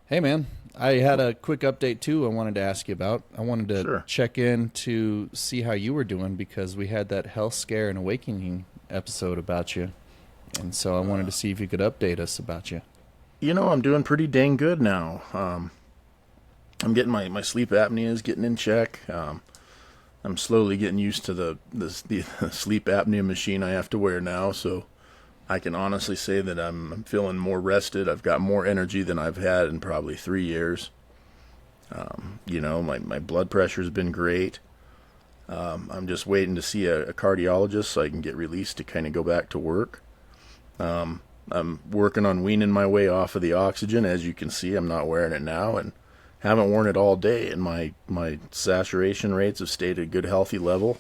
Hey, man. I had a quick update too. I wanted to ask you about. I wanted to Sure. check in to see how you were doing because we had that health scare and awakening episode about you, and so I wanted to see if you could update us about you. I'm doing pretty dang good now. I'm getting my sleep apnea is getting in check. I'm slowly getting used to the sleep apnea machine I have to wear now, so I can honestly say that I'm feeling more rested. I've got more energy than I've had in probably 3 years. My blood pressure's been great. I'm just waiting to see a cardiologist so I can get released to kind of go back to work. I'm working on weaning my way off of the oxygen. As you can see, I'm not wearing it now and haven't worn it all day, and my saturation rates have stayed at a good, healthy level.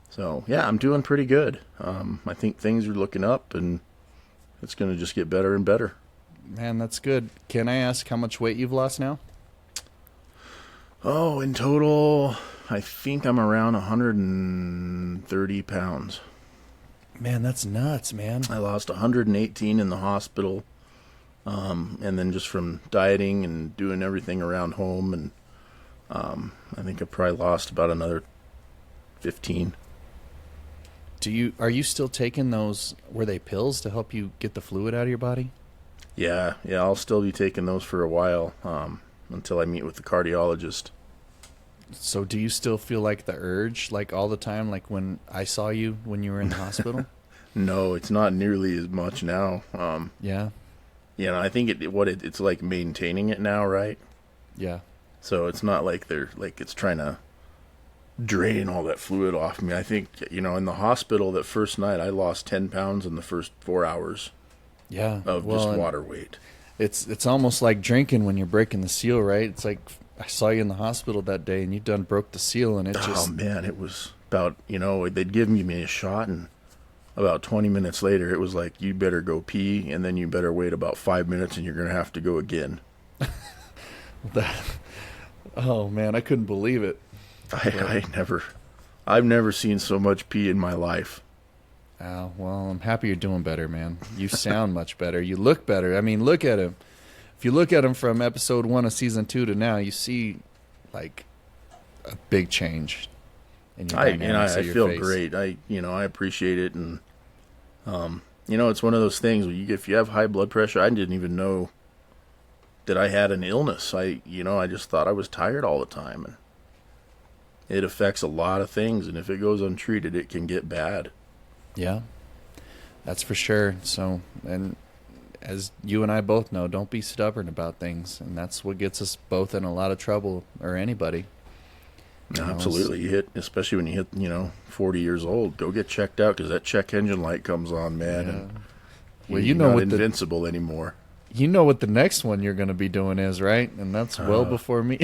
So, yeah, I'm doing pretty good. I think things are looking up, and it's going to just get better and better. Man, that's good. Can I ask how much weight you've lost now? Oh, in total, I think I'm around 130 pounds. Man, that's nuts, man. I lost 118 in the hospital, and then just from dieting and doing everything around home, and I think I probably lost about another 15. Are you still taking those? Were they pills to help you get the fluid out of your body? Yeah, I'll still be taking those for a while, until I meet with the cardiologist. So do you still feel like the urge, like all the time, like when I saw you when you were in the hospital? No, it's not nearly as much now. Yeah, I think it's like maintaining it now, right? yeah. So it's not like they're like it's trying to drain all that fluid off me. I think, in the hospital that first night, I lost 10 pounds in the first 4 hours Yeah. of Well, just and water weight. it's almost like drinking when you're breaking the seal, right? It's like I saw you in the hospital that day and you done broke the seal and it Oh just man, it was about, they'd give me a shot, and about 20 minutes later, it was like, you better go pee, and then you better wait about 5 minutes, and you're going to have to go again. that oh man, I couldn't believe it. But I've never seen so much pee in my life. well, I'm happy you're doing better, man. You sound much better. You look better. I mean, look at him. If you look at him from episode 1 of season 2 to now, you see like a big change in your dynamics I of your feel face. great. I appreciate it, and it's one of those things where if you have high blood pressure, I didn't even know that I had an illness. I just thought I was tired all the time, and it affects a lot of things, and if it goes untreated, it can get bad. Yeah, that's for sure. So, and as you and I both know, don't be stubborn about things, and that's what gets us both in a lot of trouble, or anybody. You know, Absolutely, especially when you hit 40 years old, go get checked out, because that check engine light comes on, man, yeah. and Well, you're not invincible anymore. you know what the next one you're going to be doing is, right? And that's well before me.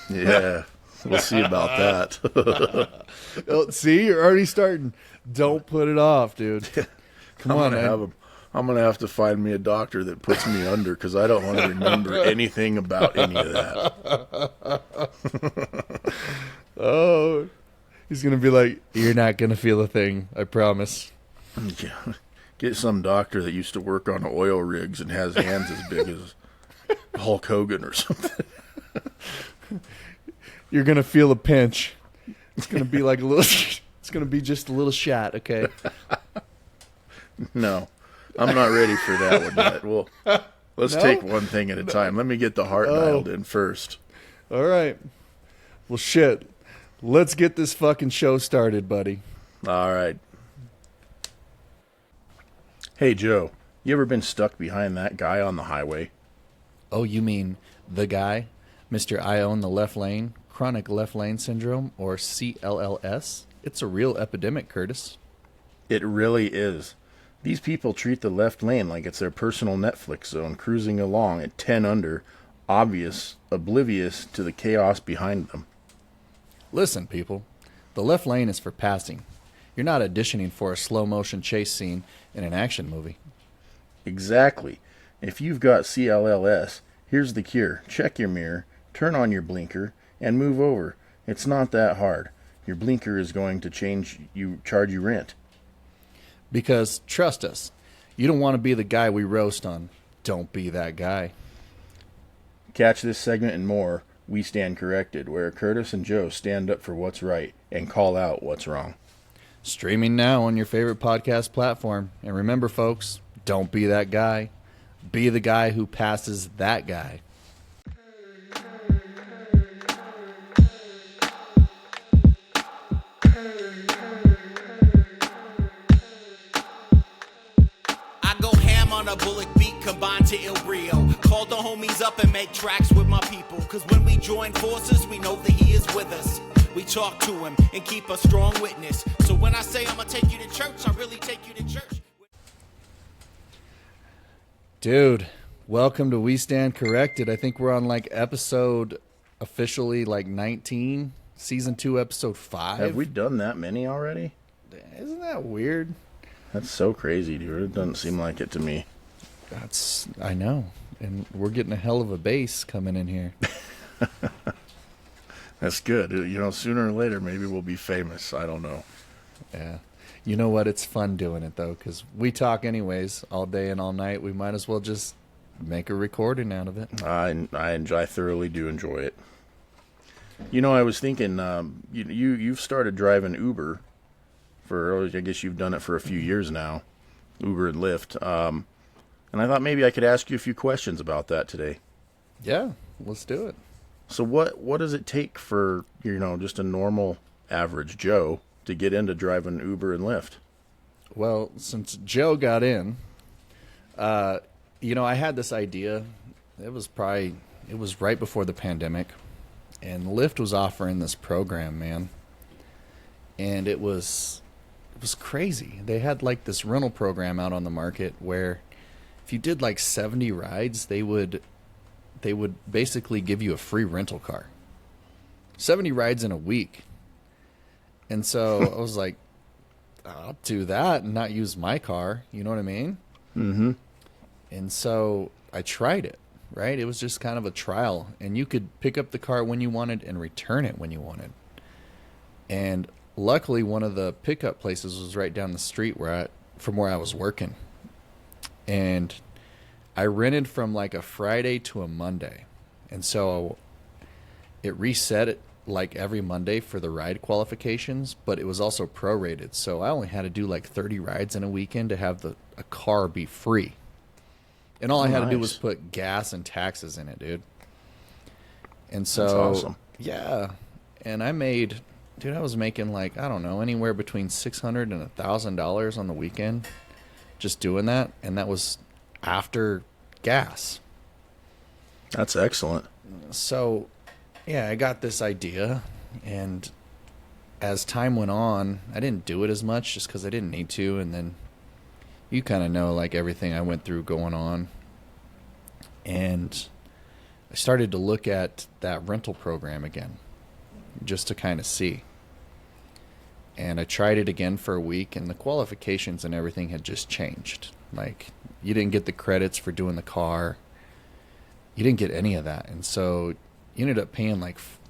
Yeah, we'll see about that. Oh, see, you're already starting. Don't put it off, dude. Come I'm on, gonna man. have a, I'm gonna have to find me a doctor that puts me under, because I don't want to remember anything about any of that. Oh, he's going to be like, you're not going to feel a thing. I promise. Yeah. Get some doctor that used to work on oil rigs and has hands as big as Hulk Hogan or something. You're going to feel a pinch. It's going to be like a little, it's going to be just a little shot, okay? No, I'm not ready for that one yet. Well, let's No? take one thing at a time. Let me get the heart dialed in first. All right. Well, shit. Let's get this fucking show started, buddy. All right. Hey, Joe, you ever been stuck behind that guy on the highway? Oh, you mean the guy? Mr. I own the left lane, chronic left lane syndrome, or CLLS? It's a real epidemic, Curtis. It really is. These people treat the left lane like it's their personal Netflix zone, cruising along at 10 under, oblivious to the chaos behind them. Listen, people. The left lane is for passing. You're not auditioning for a slow motion chase scene in an action movie. Exactly. If you've got CLLS, here's the cure. Check your mirror, turn on your blinker, and move over. It's not that hard. Your blinker is going to charge you rent. Because, trust us, you don't want to be the guy we roast on. Don't be that guy. Catch this segment and more, We Stand Corrected, where Kurtis and Joe stand up for what's right and call out what's wrong. Streaming now on your favorite podcast platform. And remember, folks, don't be that guy. Be the guy who passes that guy. I go ham on a bullet beat combined to Il Rio. Call the homies up and make tracks with my people. Cause when we join forces, we know that he is with us. We talk to him and keep a strong witness. So when I say I'ma take you to church, I really take you to church. Dude, welcome to We Stand Corrected. I think we're on like episode officially like 19, season 2, episode 5. Have we done that many already? Isn't that weird? That's so crazy, dude. It doesn't seem like it to me. I know. And we're getting a hell of a bass coming in here. That's good. You know, sooner or later, maybe we'll be famous. I don't know. Yeah. You know what? It's fun doing it, though, because we talk anyways all day and all night. We might as well just make a recording out of it. I thoroughly do enjoy it. You know, I was thinking, you've started driving Uber for, I guess you've done it for a few years now, Uber and Lyft. And I thought maybe I could ask you a few questions about that today. Yeah, let's do it. So what does it take for, just a normal average Joe to get into driving Uber and Lyft? Well, since Joe got in, I had this idea. It was right before the pandemic, and Lyft was offering this program, man. And it was crazy. They had like this rental program out on the market where if you did like 70 rides, they would basically give you a free rental car. 70 rides in a week. And so I was like, I'll do that and not use my car. You know what I mean? Mm-hmm. And so I tried it, right? It was just kind of a trial. And you could pick up the car when you wanted and return it when you wanted. And luckily, one of the pickup places was right down the street from where I was working. And I rented from like a Friday to a Monday. And so it reset it like every Monday for the ride qualifications, but it was also prorated. So I only had to do like 30 rides in a weekend to have a car be free. And all I had to do was put gas and taxes in it, dude. And so, that's awesome. Yeah. And I was making like, I don't know, anywhere between $600 and $1,000 on the weekend just doing that. And that was after gas. That's excellent. So, yeah, I got this idea, and as time went on, I didn't do it as much just because I didn't need to, and then you kind of know, like, everything I went through going on, and I started to look at that rental program again, just to kind of see, and I tried it again for a week, and the qualifications and everything had just changed. Like, you didn't get the credits for doing the car. You didn't get any of that. And so you ended up paying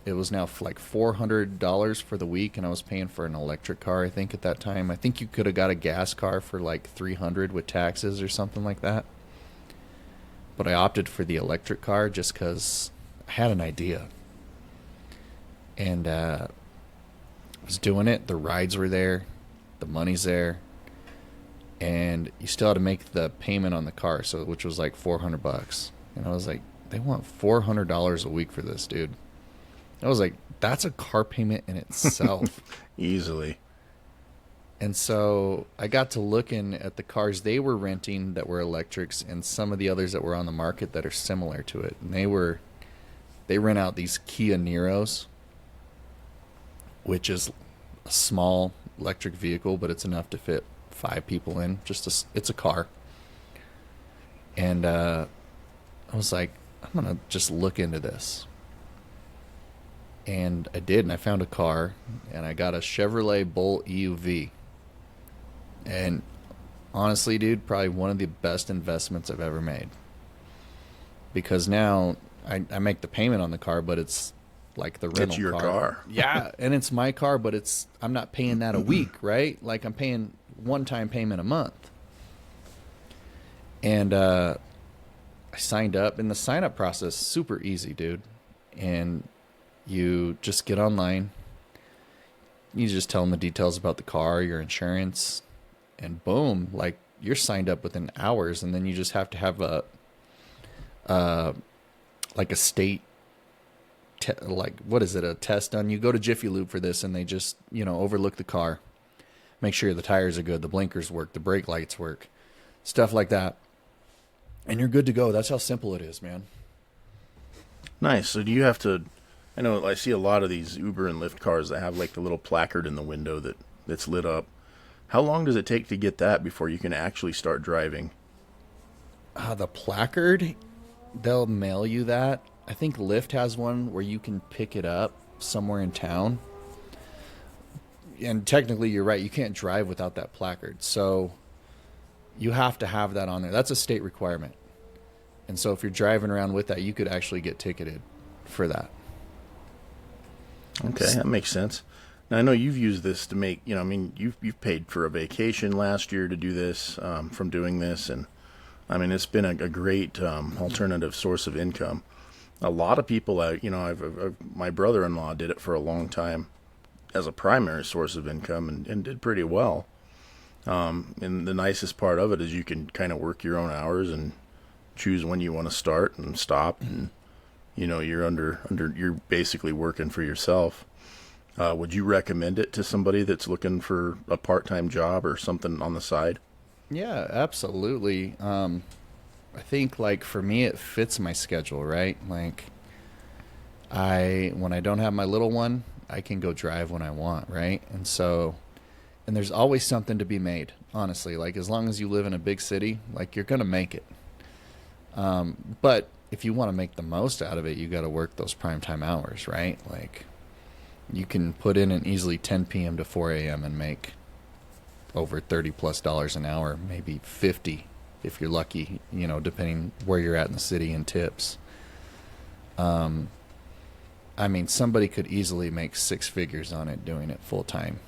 it was now like $400 for the week. And I was paying for an electric car, I think, at that time. I think you could have got a gas car for like $300 with taxes or something like that. But I opted for the electric car just because I had an idea. And I was doing it. The rides were there. The money's there. And you still had to make the payment on the car, which was like $400. And I was like, they want $400 a week for this, dude. I was like, that's a car payment in itself. Easily. And so I got to looking at the cars they were renting that were electrics and some of the others that were on the market that are similar to it. And they rent out these Kia Niros, which is a small electric vehicle, but it's enough to fit 5 people in. It's a car. And I was like, I'm going to just look into this. And I did, and I found a car, and I got a Chevrolet Bolt EUV. And honestly, dude, probably one of the best investments I've ever made. Because now I make the payment on the car, but it's like the rental car. It's your car. Yeah, and it's my car, but I'm not paying that a week, right? Like I'm paying one-time payment a month. And I signed up, and the sign up process is super easy, dude. And you just get online. You just tell them the details about the car, your insurance, and boom, like you're signed up within hours. And then you just have to have a like a state a test done. You go to Jiffy Lube for this, and they just, overlook the car, make sure the tires are good, the blinkers work, the brake lights work, stuff like that, and you're good to go. That's how simple it is, man. Nice. So do you have to, I know I see a lot of these Uber and Lyft cars that have like the little placard in the window that's lit up. How long does it take to get that before you can actually start driving? The placard, they'll mail you that. I think Lyft has one where you can pick it up somewhere in town. And technically, you're right. You can't drive without that placard. So you have to have that on there. That's a state requirement. And so if you're driving around with that, you could actually get ticketed for that. Okay, that makes sense. Now, I know you've used this to make, you've paid for a vacation last year to do this, from doing this. And, it's been a great alternative source of income. A lot of people, my brother-in-law did it for a long time as a primary source of income and did pretty well. And the nicest part of it is you can kind of work your own hours and choose when you want to start and stop. And, you're you're basically working for yourself. Would you recommend it to somebody that's looking for a part-time job or something on the side? Yeah, absolutely. I think, like, for me, it fits my schedule, right? Like, when I don't have my little one, I can go drive when I want, right? And there's always something to be made, honestly. Like, as long as you live in a big city, like, you're going to make it. But if you want to make the most out of it, you got to work those primetime hours, right? Like, you can put in an easily 10 p.m. to 4 a.m. and make over $30+ an hour, maybe 50 if you're lucky, depending where you're at in the city, and tips. Somebody could easily make 6 figures on it doing it full time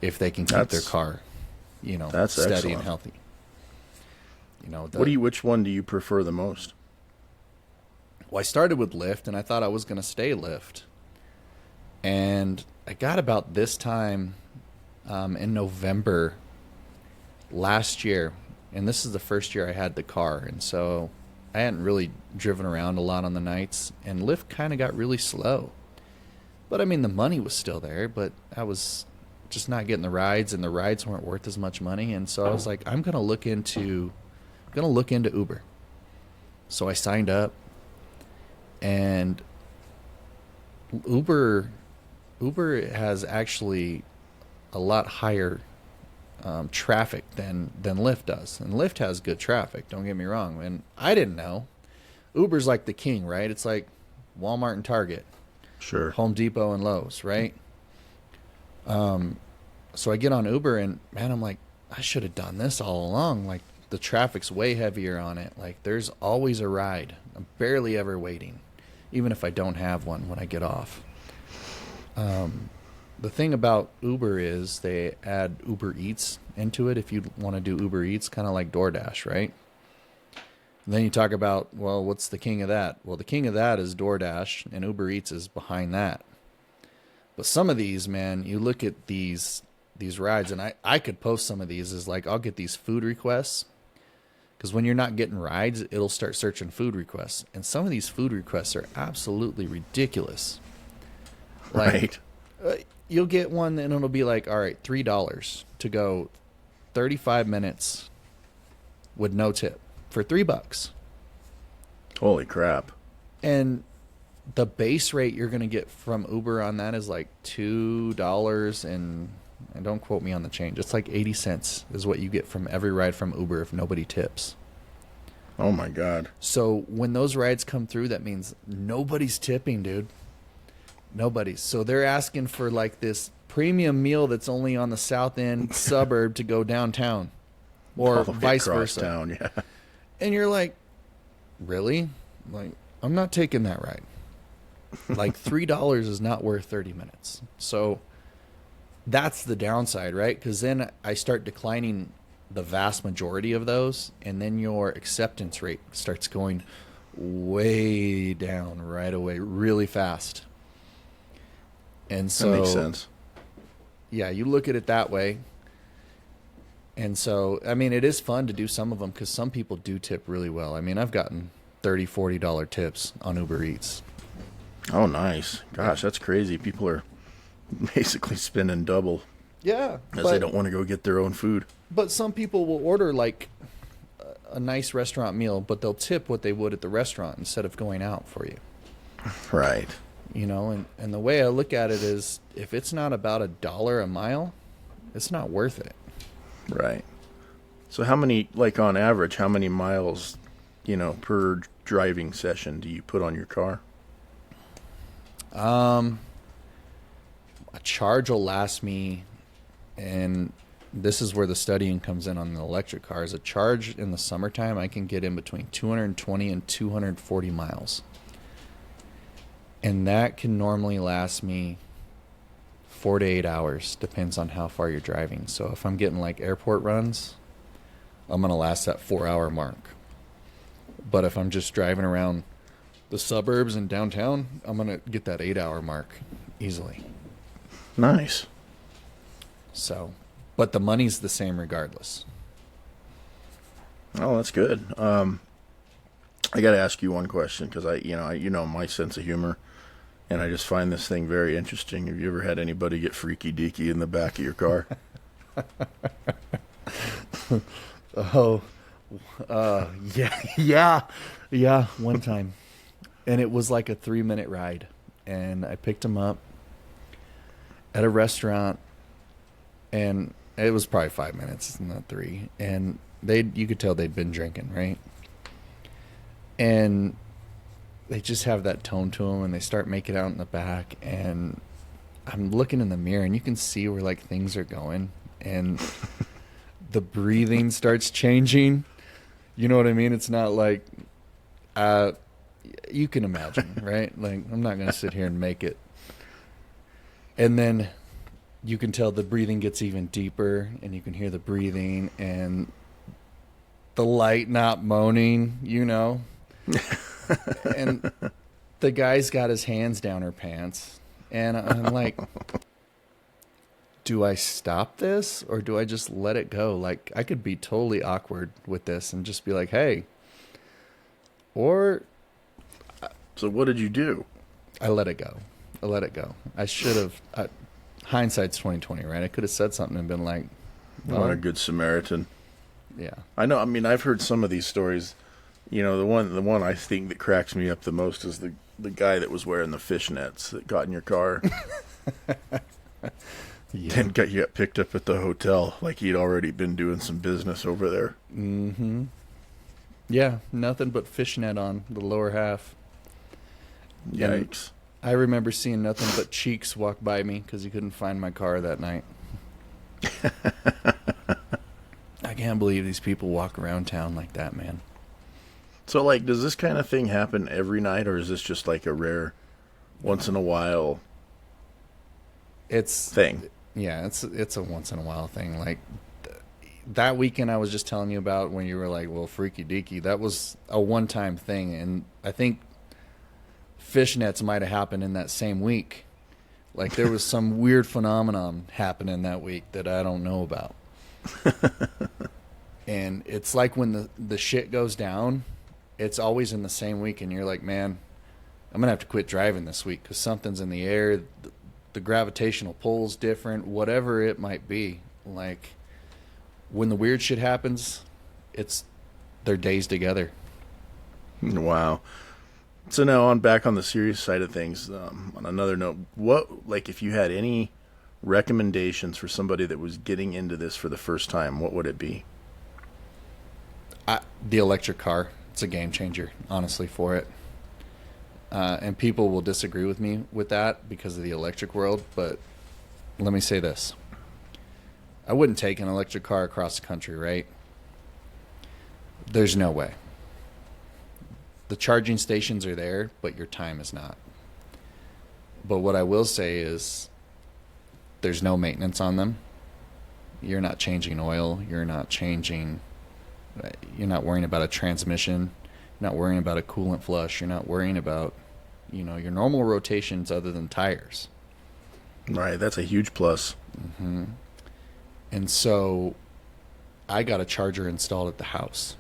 if they can keep their car, that's steady excellent. and healthy. Which one do you prefer the most? Well, I started with Lyft, and I thought I was going to stay Lyft. And I got about this time in November last year, and this is the first year I had the car, and so I hadn't really driven around a lot on the nights, and Lyft kind of got really slow. But the money was still there, but I was just not getting the rides, and the rides weren't worth as much money, and so I was like, I'm going to look into Uber. So I signed up, and Uber has actually a lot higher traffic than Lyft does. And Lyft has good traffic, don't get me wrong. And I didn't know. Uber's like the king, right? It's like Walmart and Target. Sure. Home Depot and Lowe's, right? So I get on Uber, and man, I'm like, I should have done this all along. Like, the traffic's way heavier on it. Like, there's always a ride. I'm barely ever waiting, even if I don't have one when I get off. The thing about Uber is they add Uber Eats into it if you want to do Uber Eats, kind of like DoorDash, right? And then you talk about, well, what's the king of that? Well, the king of that is DoorDash, and Uber Eats is behind that. But some of these, man, you look at these rides, and I could post some of these as like, I'll get these food requests, because when you're not getting rides, it'll start searching food requests. And some of these food requests are absolutely ridiculous. Like, right. You'll get one and it'll be like, all right, $3 to go 35 minutes with no tip for $3. Holy crap. And the base rate you're going to get from Uber on that is like $2, and don't quote me on the change. It's like 80 cents is what you get from every ride from Uber if nobody tips. Oh my God. So when those rides come through, that means nobody's tipping, dude. Nobody's. So they're asking for like this premium meal that's only on the south end suburb to go downtown, or vice versa. Town, yeah. And you're like, really? Like, I'm not taking that ride. Like, $3 is not worth 30 minutes. So that's the downside, right? Because then I start declining the vast majority of those, and then your acceptance rate starts going way down right away, really fast. And so That makes sense. Yeah, you look at it that way. And so, I mean, it is fun to do some of them because some people do tip really well. I mean, I've gotten $30, $40 tips on Uber Eats. Oh, nice. Gosh, that's crazy. People are basically spending double Yeah. because they don't want to go get their own food. But some people will order like a nice restaurant meal, but they'll tip what they would at the restaurant instead of going out for you. Right. You know, and the way I look at it is if it's not about $1 a mile, it's not worth it. Right. So how many, like on average, how many miles, per driving session do you put on your car? A charge will last me, and this is where the studying comes in on the electric cars. A charge in the summertime, I can get in between 220 and 240 miles. And that can normally last me 4 to 8 hours, depends on how far you're driving. So if I'm getting like airport runs, I'm going to last that 4-hour mark. But if I'm just driving around the suburbs and downtown, I'm going to get that 8-hour mark easily. Nice. So, but the money's the same regardless. Oh, that's good. I got to ask you one question because I my sense of humor, and I just find this thing very interesting. Have you ever had anybody get freaky deaky in the back of your car? Yeah, one time. And it was like a 3-minute ride. And I picked him up at a restaurant, and it was probably 5 minutes, not 3. And you could tell they'd been drinking, right? And they just have that tone to them, and they start making out in the back. And I'm looking in the mirror, and you can see where like things are going, and the breathing starts changing. You know what I mean? It's not like, you can imagine, right? Like, I'm not going to sit here and make it. And then you can tell the breathing gets even deeper, and you can hear the breathing and the light not moaning, And the guy's got his hands down her pants. And I'm like, do I stop this or do I just let it go? Like, I could be totally awkward with this and just be like, hey. Or So what did you do? I let it go. I should have. Hindsight's 20/20, right? I could have said something and been like, What a good Samaritan. Yeah. I know. I mean, I've heard some of these stories. The one I think that cracks me up the most is the guy that was wearing the fishnets that got in your car. Yeah. Then got picked up at the hotel like he'd already been doing some business over there. Mm-hmm. Yeah, nothing but fishnet on the lower half. Yikes. And I remember seeing nothing but cheeks walk by me because he couldn't find my car that night. I can't believe these people walk around town like that, man. So, like, does this kind of thing happen every night, or is this just like a rare, once in a while thing? Yeah, it's a once in a while thing. Like that weekend I was just telling you about when you were like, well, freaky deaky, that was a one-time thing. And I think fishnets might have happened in that same week. Like there was some weird phenomenon happening that week that I don't know about. And it's like when the shit goes down, it's always in the same week. And you're like, man, I'm going to have to quit driving this week because something's in the air. The gravitational pull's different, whatever it might be. Like when the weird shit happens, they're days together. Wow. So now back on the serious side of things, on another note, if you had any recommendations for somebody that was getting into this for the first time, what would it be? The electric car. It's a game changer, honestly, for it. And people will disagree with me with that because of the electric world, but let me say this. I wouldn't take an electric car across the country, right? There's no way. The charging stations are there, but your time is not. But what I will say is there's no maintenance on them. You're not changing oil. You're not worrying about a transmission. You're not worrying about a coolant flush. You're not worrying about, your normal rotations other than tires. Right. That's a huge plus. Mm-hmm. And so I got a charger installed at the house.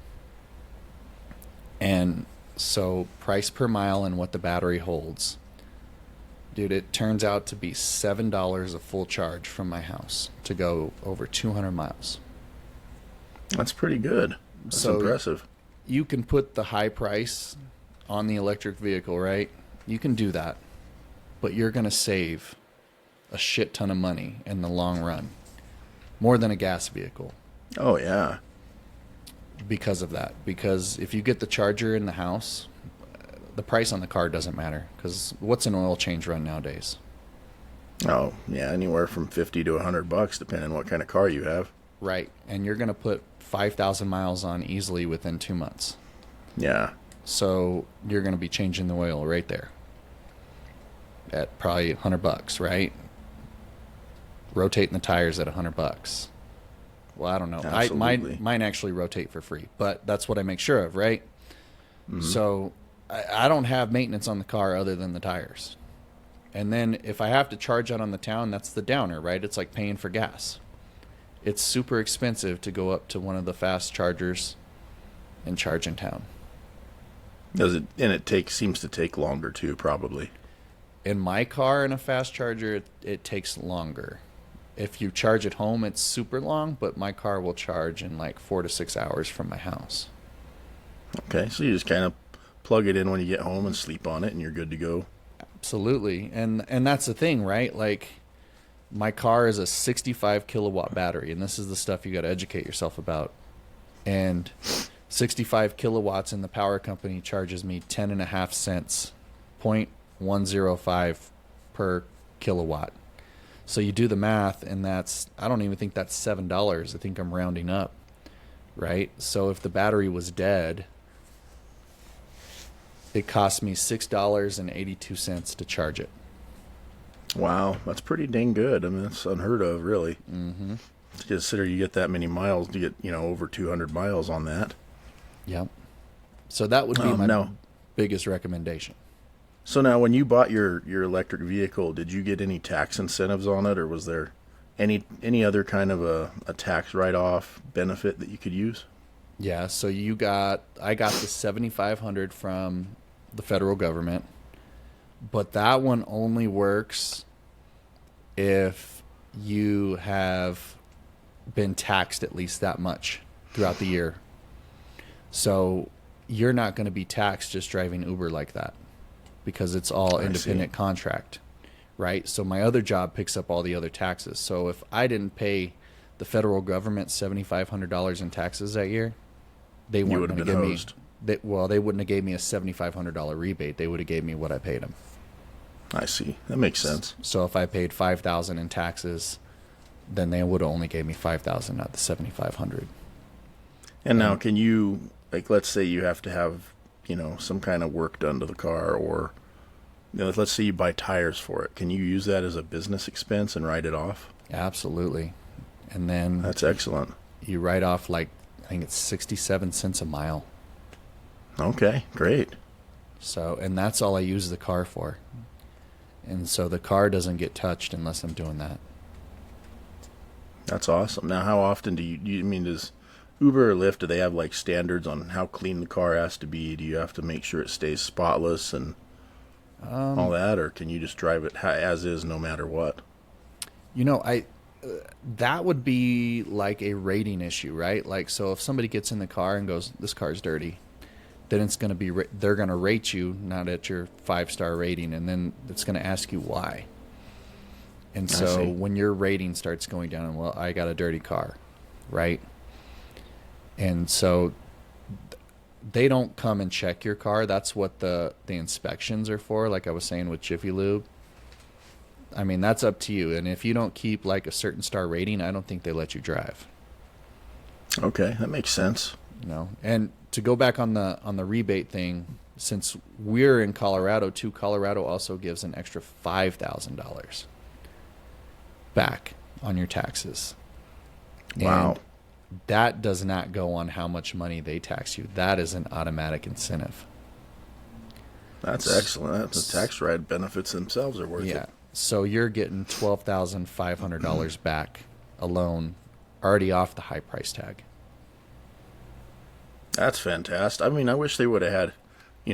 And so price per mile and what the battery holds. Dude, it turns out to be $7 a full charge from my house to go over 200 miles. That's pretty good. That's impressive. You can put the high price on the electric vehicle, right? You can do that. But you're going to save a shit ton of money in the long run. More than a gas vehicle. Oh, yeah. Because of that. Because if you get the charger in the house, the price on the car doesn't matter. Because what's an oil change run nowadays? Oh, yeah, anywhere from $50 to $100, depending on what kind of car you have. Right. And you're going to put 5,000 miles on easily within 2 months. Yeah. So you're going to be changing the oil right there at probably $100, right? Rotating the tires at $100. Well, I don't know. Absolutely. Mine actually rotate for free, but that's what I make sure of, right? Mm-hmm. So I don't have maintenance on the car other than the tires. And then if I have to charge out on the town, that's the downer, right? It's like paying for gas. It's super expensive to go up to one of the fast chargers and charge in town. Does it? And it seems to take longer too, probably. In my car, in a fast charger, it takes longer. If you charge at home, it's super long, but my car will charge in like 4 to 6 hours from my house. Okay, so you just kind of plug it in when you get home and sleep on it, and you're good to go. Absolutely, and that's the thing, right? Like, my car is a 65 kilowatt battery, and this is the stuff you got to educate yourself about. And 65 kilowatts, and the power company charges me 10.5 cents, 0.105 per kilowatt. So you do the math, and I don't even think that's $7. I think I'm rounding up, right? So if the battery was dead, it cost me $6.82 to charge it. Wow, that's pretty dang good. I mean, that's unheard of, really. Mm-hmm. To consider you get that many miles, you get, over 200 miles on that. Yep. So that would be my biggest recommendation. So now, when you bought your electric vehicle, did you get any tax incentives on it, or was there any other kind of a tax write-off benefit that you could use? Yeah, so I got the $7,500 from the federal government, but that one only works if you have been taxed at least that much throughout the year. So you're not going to be taxed just driving Uber like that, because it's all independent contract, right? So my other job picks up all the other taxes. So if I didn't pay the federal government $7,500 in taxes that year, they weren't going to give me. They wouldn't have gave me a $7,500 rebate. They would have gave me what I paid them. I see. That makes sense. So if I paid $5,000 in taxes, then they would have only gave me $5,000, not the $7,500. And now, can you, like, let's say you have to have, some kind of work done to the car, or let's say you buy tires for it. Can you use that as a business expense and write it off? Absolutely. And then that's excellent. You write off, like, I think it's 67 cents a mile. Okay, great. So, and that's all I use the car for. And so the car doesn't get touched unless I'm doing that. That's awesome. Now, how often does Uber or Lyft, do they have like standards on how clean the car has to be? Do you have to make sure it stays spotless and all that, or can you just drive it as is no matter what? That would be like a rating issue, right? Like, so if somebody gets in the car and goes, "This car's dirty," then it's going to be they're going to rate you not at your 5-star rating, and then it's going to ask you why. And so when your rating starts going down, well, I got a dirty car, right? And so they don't come and check your car. That's what the inspections are for, like I was saying with Jiffy Lube. I mean, that's up to you. And if you don't keep like a certain star rating, I don't think they let you drive. Okay, that makes sense. And to go back on the rebate thing, since we're in Colorado too, Colorado also gives an extra $5,000 back on your taxes. Wow. And that does not go on how much money they tax you. That is an automatic incentive. That's excellent. The tax ride benefits themselves are worth Yeah. it. So you're getting $12,500 back alone, already off the high price tag. That's fantastic. I mean, I wish they would have had,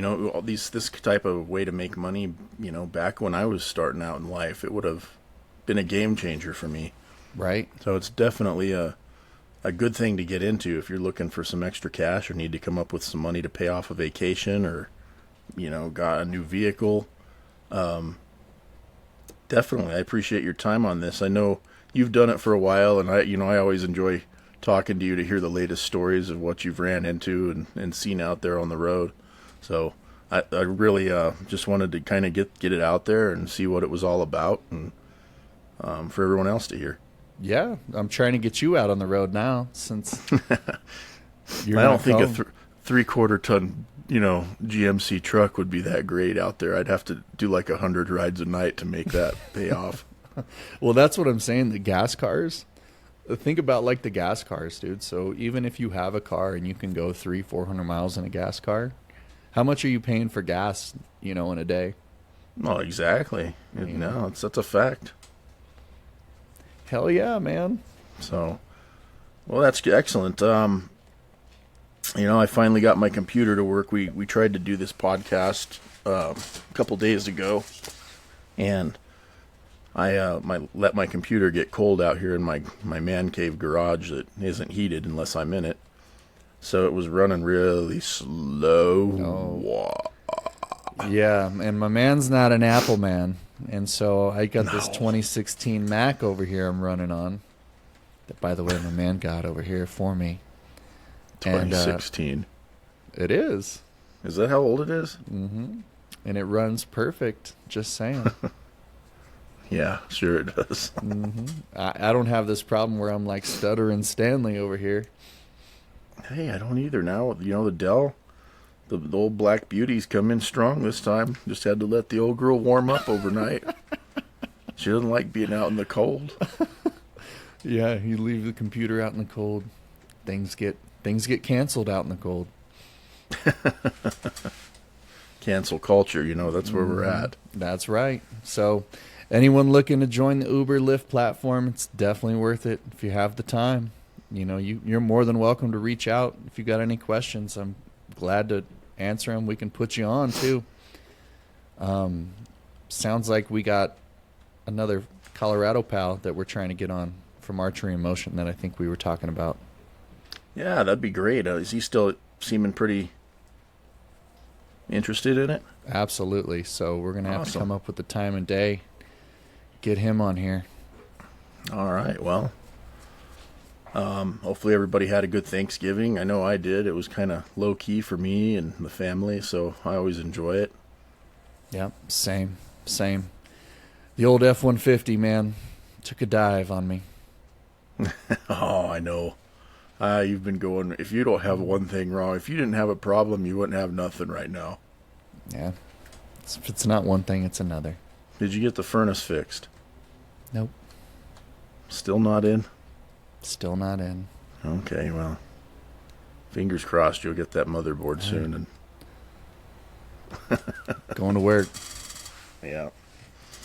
all this type of way to make money, back when I was starting out in life. It would have been a game changer for me. Right? So it's definitely a good thing to get into if you're looking for some extra cash or need to come up with some money to pay off a vacation or, got a new vehicle. Definitely. I appreciate your time on this. I know you've done it for a while, and I always enjoy talking to you to hear the latest stories of what you've ran into and seen out there on the road. So I really just wanted to kind of get it out there and see what it was all about, and for everyone else to hear. Yeah, I'm trying to get you out on the road now since you're I don't think home. a 3/4 ton, GMC truck would be that great out there. I'd have to do like 100 rides a night to make that pay off. Well, that's what I'm saying. The gas cars. Think about like the gas cars, dude. So even if you have a car and you can go 300-400 miles in a gas car, how much are you paying for gas, in a day? Well, exactly. No, that's a fact. Hell yeah, man. So, well, that's excellent. I finally got my computer to work. We tried to do this podcast a couple days ago, and I let my computer get cold out here in my man cave garage that isn't heated unless I'm in it. So it was running really slow. Yeah, and my man's not an Apple man. And so I got this 2016 Mac over here I'm running on. That, by the way, my man got over here for me. 2016. It is. Is that how old it is? Mm-hmm. And it runs perfect. Just saying. Yeah, sure it does. Mm-hmm. I don't have this problem where I'm like stuttering Stanley over here. Hey, I don't either now. The Dell, the old Black Beauty's come in strong this time. Just had to let the old girl warm up overnight. She doesn't like being out in the cold. Yeah, you leave the computer out in the cold. Things get canceled out in the cold. Cancel culture, that's where we're at. That's right. So anyone looking to join the Uber Lyft platform, it's definitely worth it if you have the time. You're more than welcome to reach out if you got any questions. I'm glad to answer them. We can put you on too. Sounds like we got another Colorado pal that we're trying to get on from Archery in Motion that I think we were talking about. Yeah, that'd be great. Is he still seeming pretty interested in it? Absolutely. So we're going to have to Awesome. come up with the time and day, get him on here. All right, well, hopefully everybody had a good Thanksgiving. I know I did. It was kind of low-key for me and the family, so I always enjoy it. Yep, same. The old F-150, man, took a dive on me. Oh, I know. You've been going, if you don't have one thing wrong, if you didn't have a problem, you wouldn't have nothing right now. Yeah. If it's not one thing, it's another. Did you get the furnace fixed? Nope. Still not in? Still not in. Okay, well, fingers crossed you'll get that motherboard soon. And Going to work. yeah.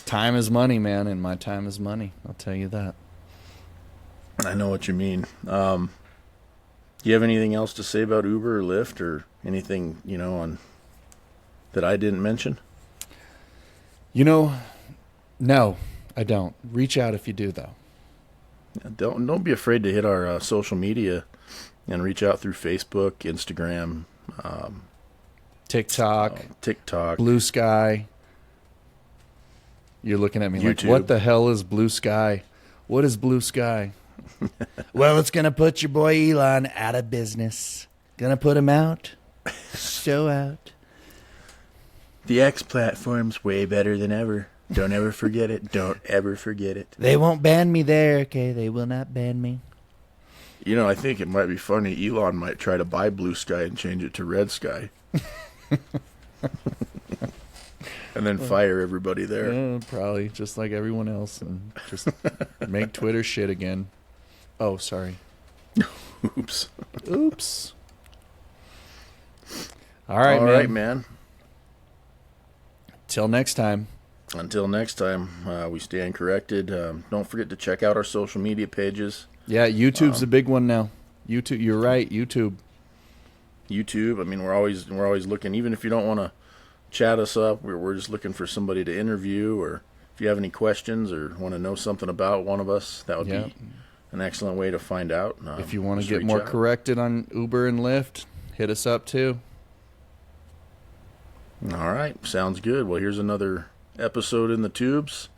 Time is money, man, and my time is money. I'll tell you that. I know what you mean. Do you have anything else to say about Uber or Lyft or anything, on that I didn't mention? No, I don't. Reach out if you do, though. Don't be afraid to hit our social media and reach out through Facebook, Instagram, TikTok, TikTok. Blue Sky. You're looking at me like, YouTube. what the hell is Blue Sky? What is Blue Sky? Well, it's going to put your boy Elon out of business. Going to put him out. So out. The X platform's way better than ever. Don't ever forget it. Don't ever forget it. They won't ban me there, okay? They will not ban me. I think it might be funny. Elon might try to buy Blue Sky and change it to Red Sky. And then fire everybody there. Yeah, probably just like everyone else, and just make Twitter shit again. Oh, sorry. Oops. Oops. All right, All man. right, man. Till next time. Until next time, we stand corrected. Don't forget to check out our social media pages. Yeah, YouTube's a big one now. YouTube, you're right. YouTube. YouTube. I mean, we're always looking. Even if you don't want to chat us up, we're just looking for somebody to interview. Or if you have any questions or want to know something about one of us, that would be an excellent way to find out. If you want to just get reach more out. corrected on Uber and Lyft, hit us up too. All right, sounds good. Well, here's another episode in the tubes.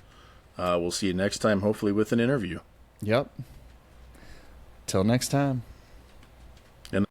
We'll see you next time, hopefully with an interview. Yep. Till next time.